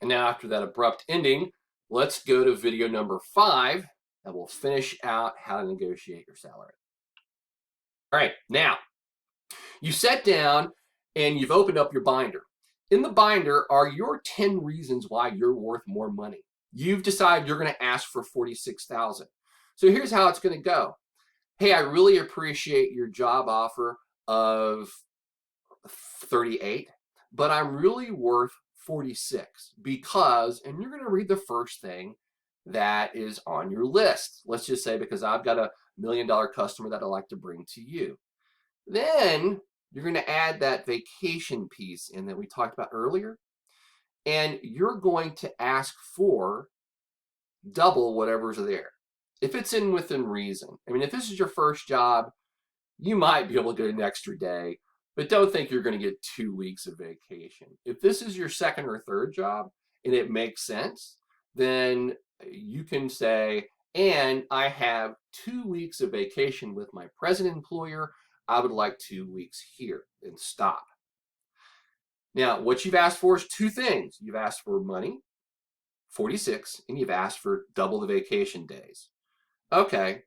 And now after that abrupt ending, let's go to video number 5 and we'll finish out how to negotiate your salary. All right, now you sat down and you've opened up your binder. In the binder are your 10 reasons why you're worth more money. You've decided you're going to ask for 46,000. So here's how it's going to go. Hey, I really appreciate your job offer of 38, but I'm really worth 46 because, and you're going to read the first thing that is on your list. Let's just say because I've got a $1 million customer that I'd like to bring to you. Then you're going to add that vacation piece in that we talked about earlier, and you're going to ask for double whatever's there. If it's within reason. I mean, if this is your first job, you might be able to get an extra day, but don't think you're going to get 2 weeks of vacation. If this is your second or third job and it makes sense, then you can say, and I have 2 weeks of vacation with my present employer. I would like 2 weeks here, and stop. Now, what you've asked for is 2 things. You've asked for money, 46, and you've asked for double the vacation days. Okay.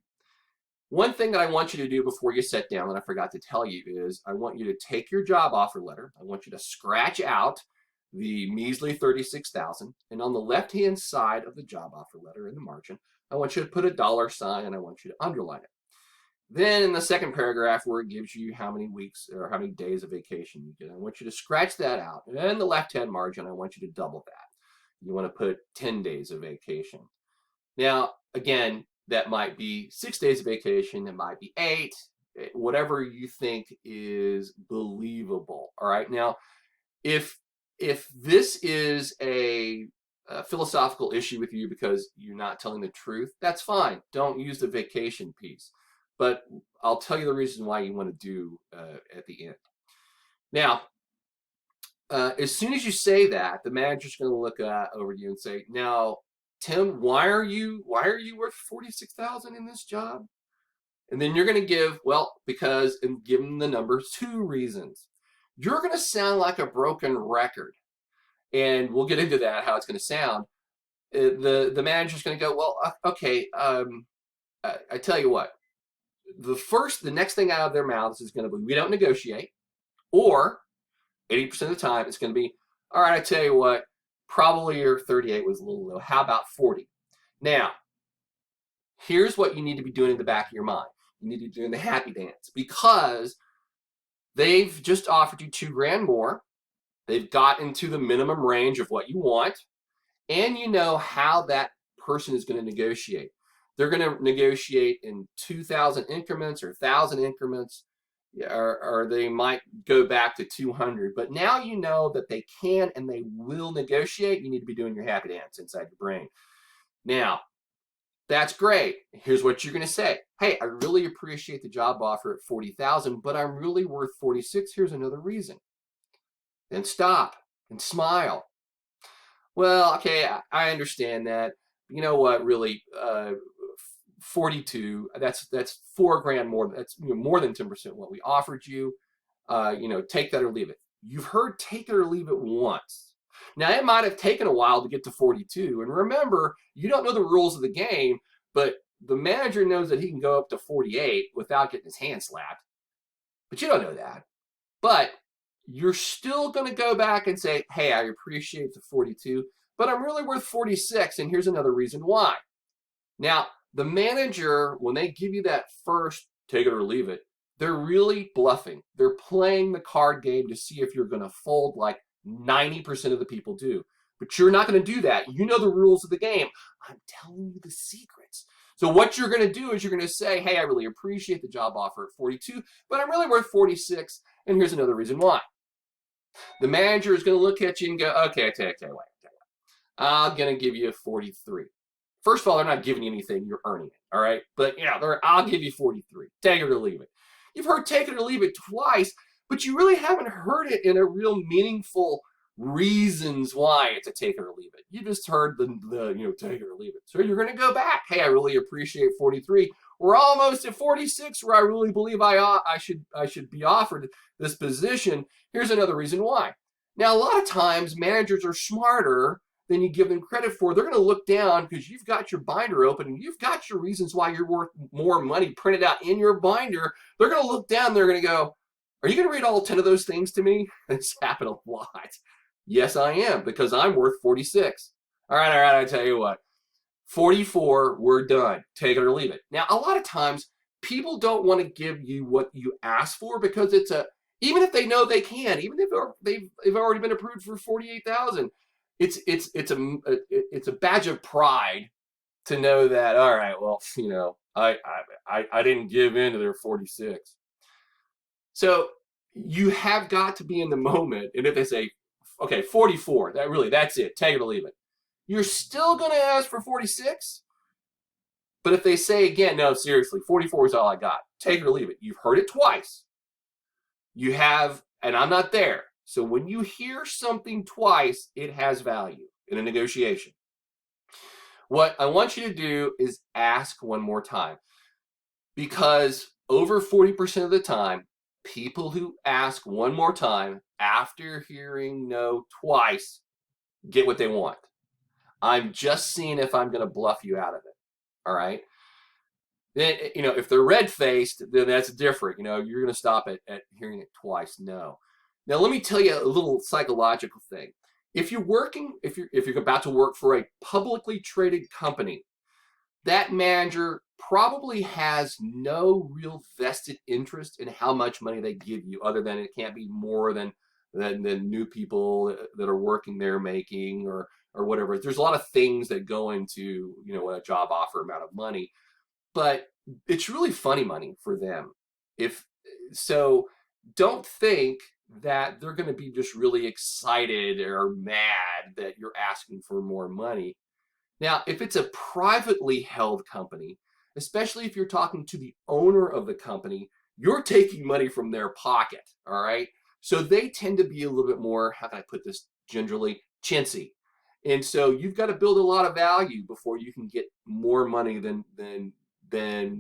One thing that I want you to do before you sit down that I forgot to tell you is I want you to take your job offer letter. I want you to scratch out the measly 36,000, and on the left-hand side of the job offer letter in the margin, I want you to put a $sign and I want you to underline it. Then in the second paragraph where it gives you how many weeks or how many days of vacation you get, I want you to scratch that out. And in the left-hand margin, I want you to double that. You want to put 10 days of vacation. Now, again, that might be 6 days of vacation. It might be 8, whatever you think is believable. All right. Now, if this is a philosophical issue with you because you're not telling the truth, that's fine. Don't use the vacation piece. But I'll tell you the reason why you want to do at the end. Now, as soon as you say that, the manager's going to look over you and say, "Now, Tim, why are you worth 46,000 in this job?" And then you're going to give, well, because, and give them the number 2 reasons. You're going to sound like a broken record, and we'll get into that how it's going to sound. The manager's going to go, well, okay. I tell you what. The next thing out of their mouths is going to be, we don't negotiate, or 80% of the time it's going to be, all right, I tell you what, probably your 38 was a little low. How about 40? Now, here's what you need to be doing in the back of your mind. You need to be doing the happy dance because they've just offered you $2,000 more. They've got into the minimum range of what you want, and you know how that person is going to negotiate. They're going to negotiate in 2,000 increments or 1,000 increments, or they might go back to 200. But now you know that they can and they will negotiate. You need to be doing your happy dance inside your brain. Now, that's great. Here's what you're going to say. Hey, I really appreciate the job offer at 40,000, but I'm really worth 46. Here's another reason. Then stop and smile. Well, okay, I understand that. You know what, really, 42, that's $4,000 more. That's more than 10% what we offered you. Take that or leave it. You've heard take it or leave it once. Now, it might have taken a while to get to 42. And remember, you don't know the rules of the game, but the manager knows that he can go up to 48 without getting his hand slapped. But you don't know that. But you're still going to go back and say, hey, I appreciate the 42, but I'm really worth 46. And here's another reason why. Now, the manager, when they give you that first take it or leave it, they're really bluffing. They're playing the card game to see if you're going to fold like 90% of the people do. But you're not going to do that. You know the rules of the game. I'm telling you the secrets. So what you're going to do is you're going to say, hey, I really appreciate the job offer at 42, but I'm really worth 46, and here's another reason why. The manager is going to look at you and go, okay, I tell you what. I'm going to give you 43. First of all, they're not giving you anything. You're earning it, all right? But, I'll give you 43. Take it or leave it. You've heard take it or leave it twice, but you really haven't heard it in a real meaningful reasons why it's a take it or leave it. You just heard the take it or leave it. So you're going to go back. Hey, I really appreciate 43. We're almost at 46 where I really believe I should be offered this position. Here's another reason why. Now, a lot of times managers are smarter than you give them credit for. They're going to look down because you've got your binder open and you've got your reasons why you're worth more money printed out in your binder. They're going to look down. They're going to go, are you going to read all 10 of those things to me? It's happened a lot. Yes, I am, because I'm worth 46. All right, I tell you what. 44, we're done. Take it or leave it. Now, a lot of times, people don't want to give you what you ask for because it's even if they know they can, even if they've already been approved for 48,000, it's a badge of pride to know that, all right, well, I didn't give in to their 46. So you have got to be in the moment, and if they say, okay, 44, that's it, take it or leave it. You're still going to ask for 46? But if they say again, no, seriously, 44 is all I got, take it or leave it. You've heard it twice. You have, and I'm not there. So when you hear something twice, it has value in a negotiation. What I want you to do is ask one more time. Because over 40% of the time, people who ask one more time after hearing no twice get what they want. I'm just seeing if I'm going to bluff you out of it. All right. Then, if they're red-faced, then that's different. You're going to stop at hearing it twice. No. Now, let me tell you a little psychological thing. If you're about to work for a publicly traded company, that manager probably has no real vested interest in how much money they give you, other than it can't be more than new people that are working there making or whatever. There's a lot of things that go into, a job offer amount of money, but it's really funny money for them. So don't think that they're going to be just really excited or mad that you're asking for more money. Now, if it's a privately held company, especially if you're talking to the owner of the company, you're taking money from their pocket, all right? So they tend to be a little bit more, how can I put this gingerly, chintzy. And so you've got to build a lot of value before you can get more money than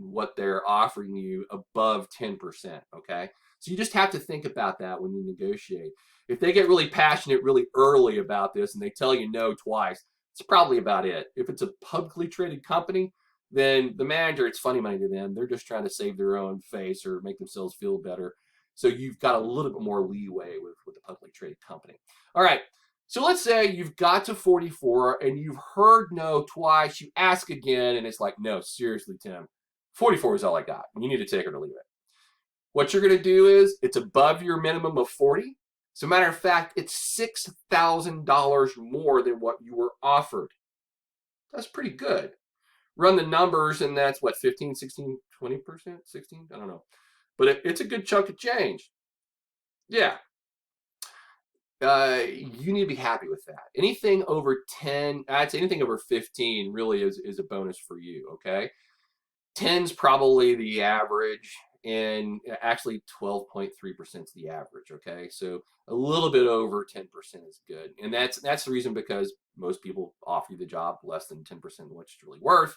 what they're offering you above 10%, okay? So you just have to think about that when you negotiate. If they get really passionate really early about this and they tell you no twice, it's probably about it. If it's a publicly traded company, then the manager, it's funny money to them. They're just trying to save their own face or make themselves feel better. So you've got a little bit more leeway with a publicly traded company. All right. So let's say you've got to 44 and you've heard no twice. You ask again and it's like, no, seriously, Tim, 44 is all I got. You need to take it or leave it. What you're going to do is it's above your minimum of 40. As a matter of fact, it's $6,000 more than what you were offered. That's pretty good. Run the numbers, and that's what, 15, 16, 20%, 16? I don't know. But it's a good chunk of change. Yeah. You need to be happy with that. Anything over 10, I'd say anything over 15 really is a bonus for you, okay? 10's probably the average, and actually 12.3% is the average, okay? So a little bit over 10% is good. And that's the reason, because most people offer you the job less than 10% of what it's really worth.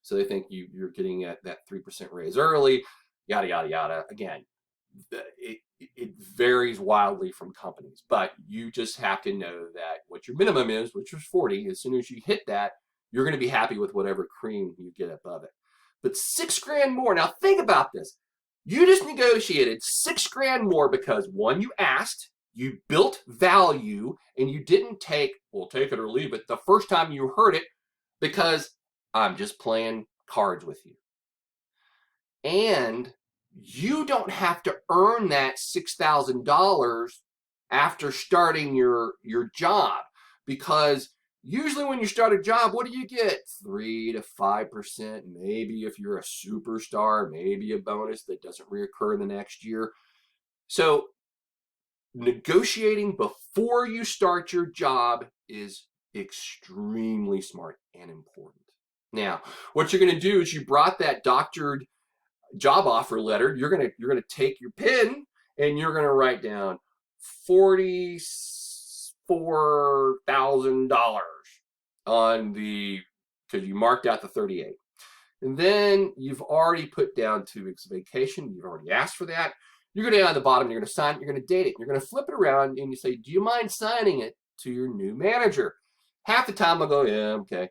So they think you're getting that 3% raise early, yada, yada, yada. Again, it varies wildly from companies, but you just have to know that what your minimum is, which is 40, as soon as you hit that, you're going to be happy with whatever cream you get above it. But $6,000 more. Now think about this. You just negotiated $6,000 more because, one, you asked, you built value, and you didn't take, well, take it or leave it, the first time you heard it, because I'm just playing cards with you. And you don't have to earn that $6,000 after starting your job, because usually when you start a job, what do you get? 3 to 5%, maybe if you're a superstar, maybe a bonus that doesn't reoccur the next year. So negotiating before you start your job is extremely smart and important. Now, what you're going to do is you brought that doctored job offer letter. You're going to take your pen and you're going to write down $44,000 on because you marked out the 38. And then you've already put down 2 weeks of vacation. You've already asked for that. You're going to, on the bottom, you're going to sign it, you're going to date it. You're going to flip it around and you say, do you mind signing it to your new manager? Half the time I'll go, yeah, okay.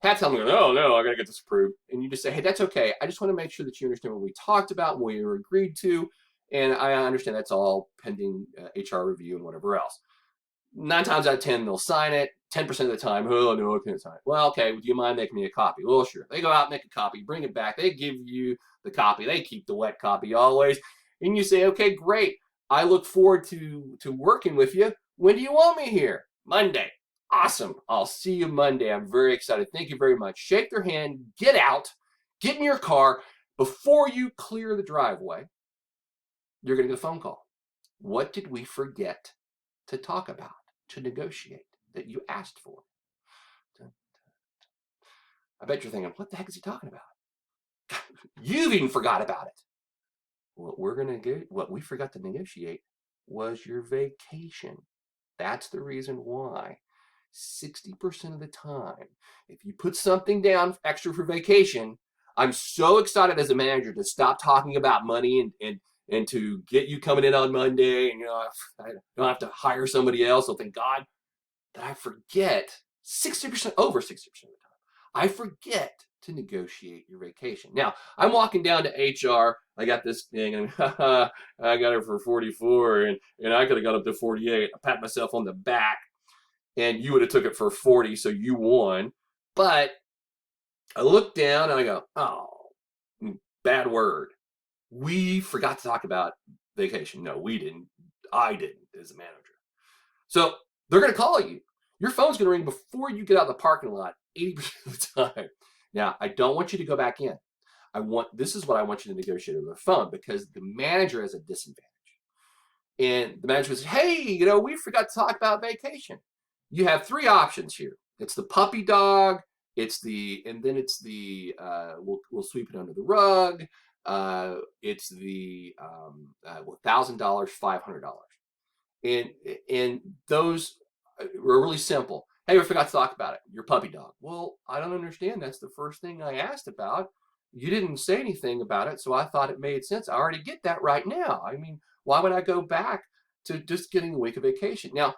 Half the time I'll go, oh no, I gotta get this approved. And you just say, hey, that's okay. I just want to make sure that you understand what we talked about, what we were agreed to, and I understand that's all pending HR review and whatever else. 9 times out of 10, they'll sign it. 10% of the time, oh, no, I can't sign it. Well, okay, do you mind making me a copy? Well, sure. They go out, make a copy, bring it back. They give you the copy. They keep the wet copy always. And you say, okay, great. I look forward to working with you. When do you want me here? Monday. Awesome. I'll see you Monday. I'm very excited. Thank you very much. Shake their hand, get out, get in your car. Before you clear the driveway, you're going to get a phone call. What did we forget to talk about, to negotiate, that you asked for? I bet you're thinking, what the heck is he talking about? You've even forgot about it. What we forgot to negotiate was your vacation. That's the reason why. 60% of the time, if you put something down extra for vacation, I'm so excited as a manager to stop talking about money and to get you coming in on Monday, and I don't have to hire somebody else. So thank God that I forget 60%, over 60% of the time, I forget to negotiate your vacation. Now, I'm walking down to HR. I got this thing, and I got it for 44, and I could have got up to 48. I pat myself on the back, and you would have took it for 40, so you won. But I look down and I go, oh, bad word. We forgot to talk about vacation. No, we didn't. I didn't as a manager. So they're going to call you. Your phone's going to ring before you get out of the parking lot 80% of the time. Now, I don't want you to go back in. This is what I want you to negotiate over the phone, because the manager has a disadvantage. And the manager says, hey, we forgot to talk about vacation. You have 3 options here. It's the puppy dog. It's the we'll sweep it under the rug. It's the $1,000, $500. And those were really simple. Hey, we forgot to talk about it. Your puppy dog. Well, I don't understand. That's the first thing I asked about. You didn't say anything about it, so I thought it made sense. I already get that right now. I mean, why would I go back to just getting a week of vacation? Now,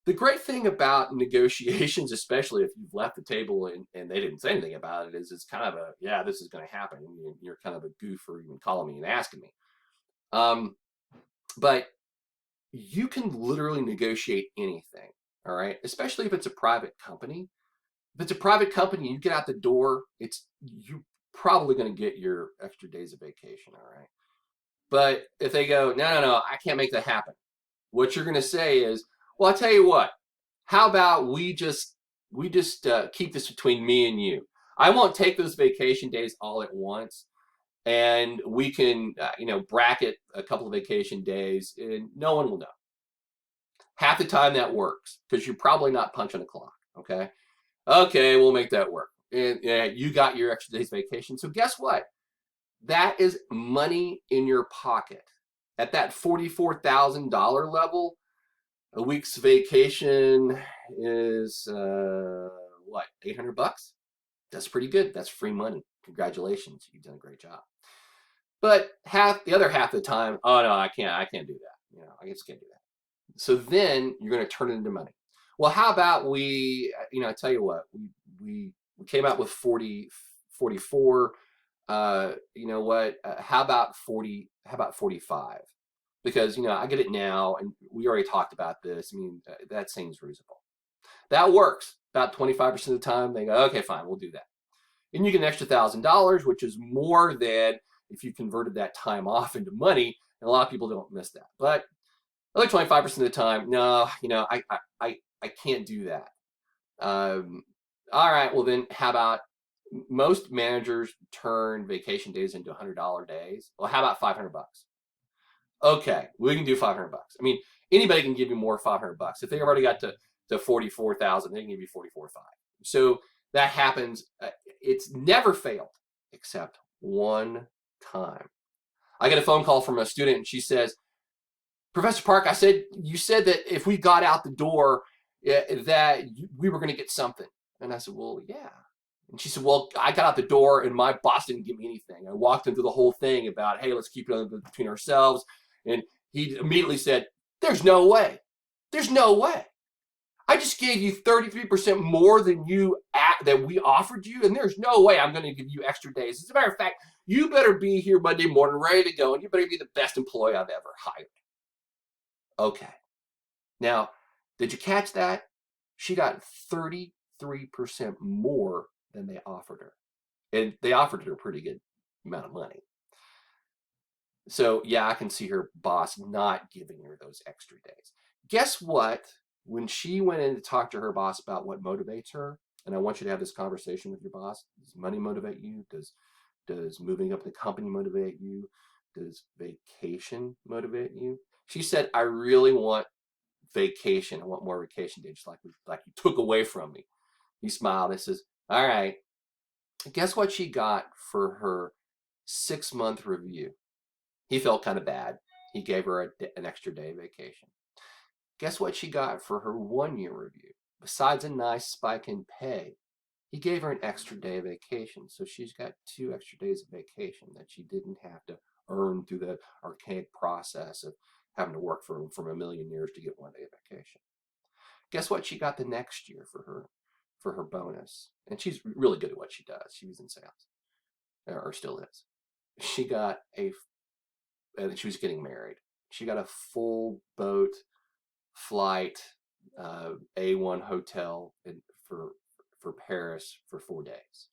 the great thing about negotiations, especially if you've left the table and they didn't say anything about it, is it's kind of a, yeah, this is going to happen. You're kind of a goof for even calling me and asking me. But you can literally negotiate anything. All right, especially if it's a private company. If it's a private company, you get out the door, you're probably going to get your extra days of vacation. All right, but if they go, no, I can't make that happen, what you're going to say is, well, I'll tell you what. How about we just keep this between me and you? I won't take those vacation days all at once, and we can bracket a couple of vacation days, and no one will know. Half the time that works, because you're probably not punching a clock, okay? Okay, we'll make that work. And you got your extra day's vacation. So guess what? That is money in your pocket. At that $44,000 level, a week's vacation is, what, $800? That's pretty good. That's free money. Congratulations. You've done a great job. But the other half of the time, oh, no, I can't do that. I just can't do that. So then you're going to turn it into money. Well, how about I tell you what, we came out with 44. You know what? How about 40? How about 45? Because I get it now, and we already talked about this. I mean, that seems reasonable. That works. About 25% of the time, they go, okay, fine, we'll do that. And you get an extra $1,000, which is more than if you converted that time off into money. And a lot of people don't miss that. But other 25% of the time, no, I can't do that. All right, well then, how about most managers turn vacation days into $100 days? Well, how about $500? Okay, we can do $500. I mean, anybody can give you more $500. If they already got to 44,000, they can give you 44.5. So that happens. It's never failed except one time. I get a phone call from a student, and she says, Professor Park, you said that if we got out the door, that we were going to get something. And I said, well, yeah. And she said, well, I got out the door and my boss didn't give me anything. I walked into the whole thing about, hey, let's keep it between ourselves. And he immediately said, there's no way. There's no way. I just gave you 33% more than that we offered you, and there's no way I'm going to give you extra days. As a matter of fact, you better be here Monday morning ready to go, and you better be the best employee I've ever hired. Okay. Now, did you catch that? She got 33% more than they offered her. And they offered her a pretty good amount of money. So, yeah, I can see her boss not giving her those extra days. Guess what? When she went in to talk to her boss about what motivates her, and I want you to have this conversation with your boss. Does money motivate you? Does moving up the company motivate you? Does vacation motivate you? She said, I really want vacation. I want more vacation days, like you took away from me. He smiled and says, all right. Guess what she got for her 6-month review? He felt kind of bad. He gave her an extra day of vacation. Guess what she got for her 1-year review? Besides a nice spike in pay, he gave her an extra day of vacation. So she's got 2 extra days of vacation that she didn't have to earn through the archaic process of having to work for a million years to get 1 day of vacation. Guess what she got the next year for her bonus? And she's really good at what she does. She was in sales, or still is. She got she was getting married. She got a full boat flight, A1 hotel for Paris for 4 days.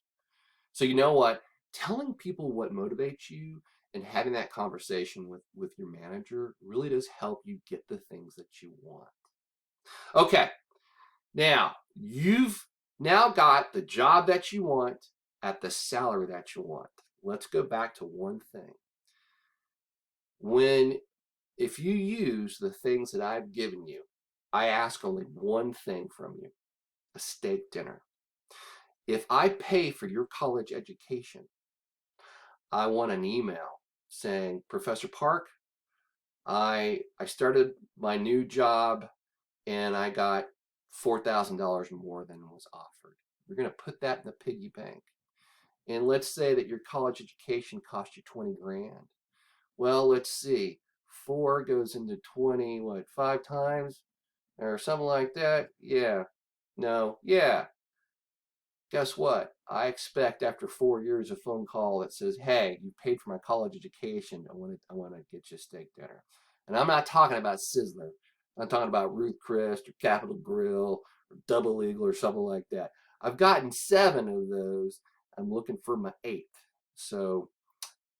So you know what? Telling people what motivates you and having that conversation with your manager really does help you get the things that you want. Okay, now you've now got the job that you want at the salary that you want. Let's go back to one thing. If you use the things that I've given you, I ask only one thing from you: a steak dinner. If I pay for your college education, I want an email saying, Professor Park, I started my new job and I got $4,000 more than was offered. You're going to put that in the piggy bank. And let's say that your college education cost you 20 grand. Well, let's see. 4 goes into 20, 5 times? Or something like that? Yeah. No. Yeah. Guess what? I expect after 4 years a phone call that says, hey, you paid for my college education. I want to get you a steak dinner. And I'm not talking about Sizzler. I'm talking about Ruth Chris or Capital Grill or Double Eagle or something like that. I've gotten 7 of those. I'm looking for my 8th. So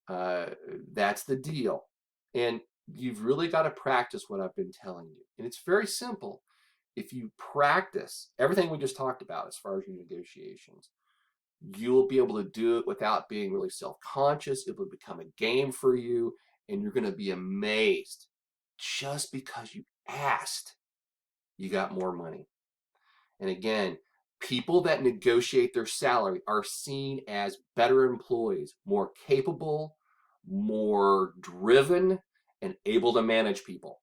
that's the deal. And you've really got to practice what I've been telling you. And it's very simple. If you practice everything we just talked about as far as your negotiations, you'll be able to do it without being really self-conscious. It will become a game for you, and you're going to be amazed. Just because you asked, you got more money. And again, people that negotiate their salary are seen as better employees, more capable, more driven, and able to manage people.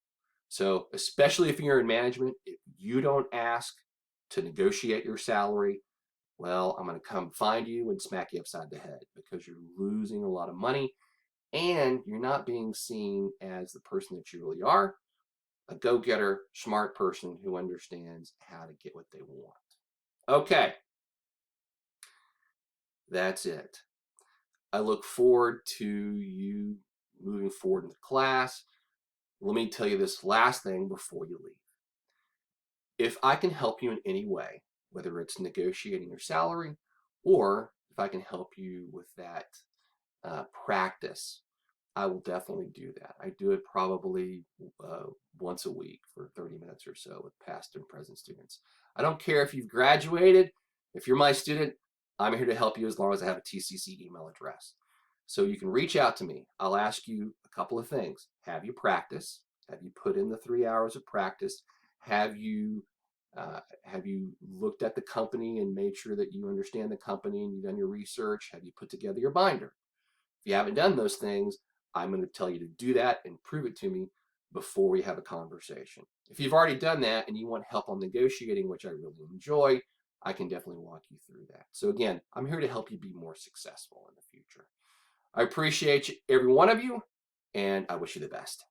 So especially if you're in management, if you don't ask to negotiate your salary, well, I'm going to come find you and smack you upside the head, because you're losing a lot of money and you're not being seen as the person that you really are, a go-getter, smart person who understands how to get what they want. Okay, that's it. I look forward to you moving forward in the class. Let me tell you this last thing before you leave. If I can help you in any way, whether it's negotiating your salary or if I can help you with that practice, I will definitely do that. I do it probably once a week for 30 minutes or so with past and present students. I don't care if you've graduated. If you're my student, I'm here to help you as long as I have a TCC email address. So you can reach out to me. I'll ask you a couple of things. Have you practiced? Have you put in the 3 hours of practice? Have you looked at the company and made sure that you understand the company and you've done your research? Have you put together your binder? If you haven't done those things, I'm going to tell you to do that and prove it to me before we have a conversation. If you've already done that and you want help on negotiating, which I really enjoy, I can definitely walk you through that. So again, I'm here to help you be more successful in the future. I appreciate every one of you, and I wish you the best.